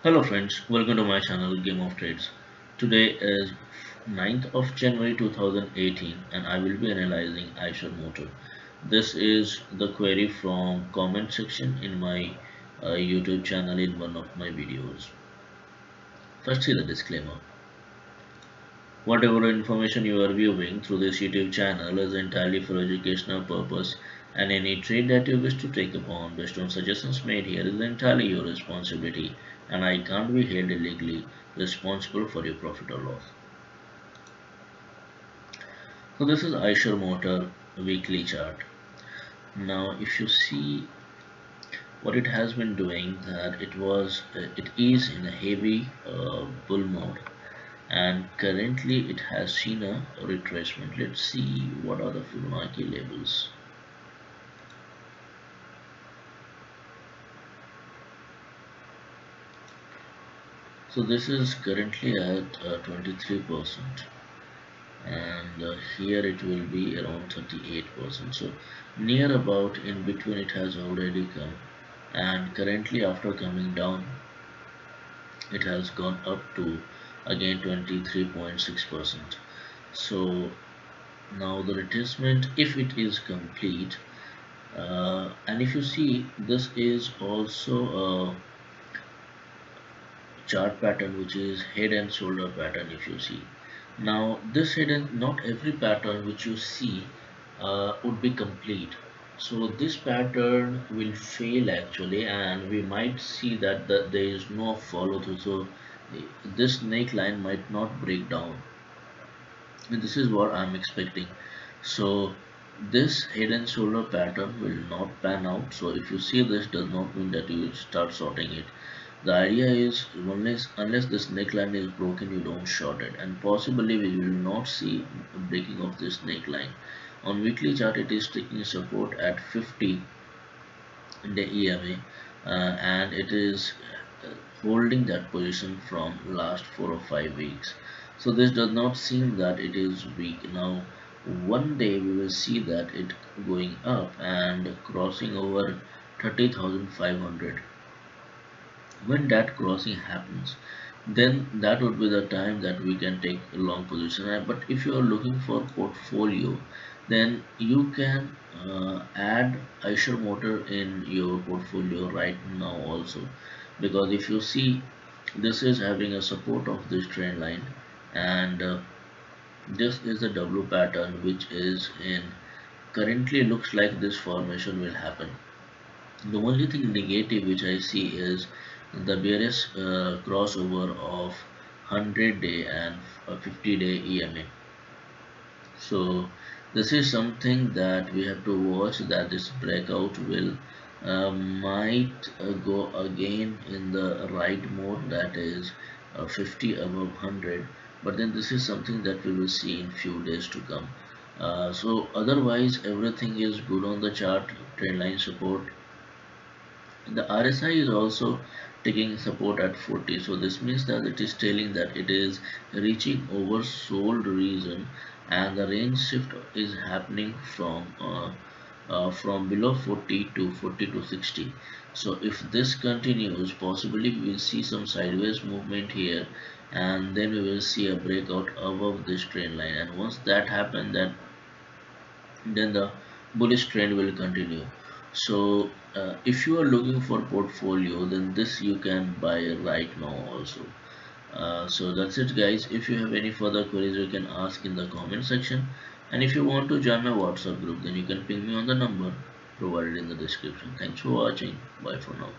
Hello friends, welcome to my channel Game of Trades. Today is 9th of January 2018 and I will be analyzing EICHERMOTOR. This is the query from comment section in my YouTube channel in one of my videos. First see the disclaimer. Whatever information you are viewing through this YouTube channel is entirely for educational purpose and any trade that you wish to take upon based on suggestions made here is entirely your responsibility and I can't be held legally responsible for your profit or loss. So this is EICHERMOTOR weekly chart. Now if you see what it has been doing, that it is in a heavy bull mode and currently it has seen a retracement. Let's see what are the Fibonacci levels. So this is currently at 23% and here it will be around 38%. So near about in between it has already come, and currently after coming down it has gone up to again 23.6%. So now the retracement, if it is complete, and if you see this is also a chart pattern which is head and shoulder pattern. If you see now this head and not every pattern which you see would be complete, so this pattern will fail actually and we might see that there is no follow through, so this neckline might not break down, and this is what I'm expecting. So this head and shoulder pattern will not pan out, so if you see this does not mean that you will start sorting it. The idea is unless this neckline is broken, you don't short it, and possibly we will not see breaking of this neckline. On weekly chart, it is taking support at 50 in the EMA, and it is holding that position from last 4 or 5 weeks. So this does not seem that it is weak. Now, one day we will see that it going up and crossing over 30,500. When that crossing happens, then that would be the time that we can take a long position. But if you are looking for portfolio, then you can add EICHERMOTOR in your portfolio right now also, because if you see this is having a support of this trend line, and this is the W pattern which is in currently looks like this formation will happen. The only thing negative which I see is the bearish crossover of 100-day and 50-day EMA. So this is something that we have to watch, that this breakout will might go again in the right mode, that is 50 above 100, but then this is something that we will see in few days to come. So otherwise everything is good on the chart. Trendline support, the RSI is also taking support at 40, so this means that it is telling that it is reaching oversold region, and the range shift is happening from below 40 to 40 to 60. So if this continues, possibly we will see some sideways movement here, and then we will see a breakout above this trend line, and once that happens, then the bullish trend will continue. So if you are looking for portfolio, then this you can buy right now also. So that's it guys. If you have any further queries, you can ask in the comment section, and if you want to join my WhatsApp group, then you can ping me on the number provided in the description. Thanks for watching. Bye for now.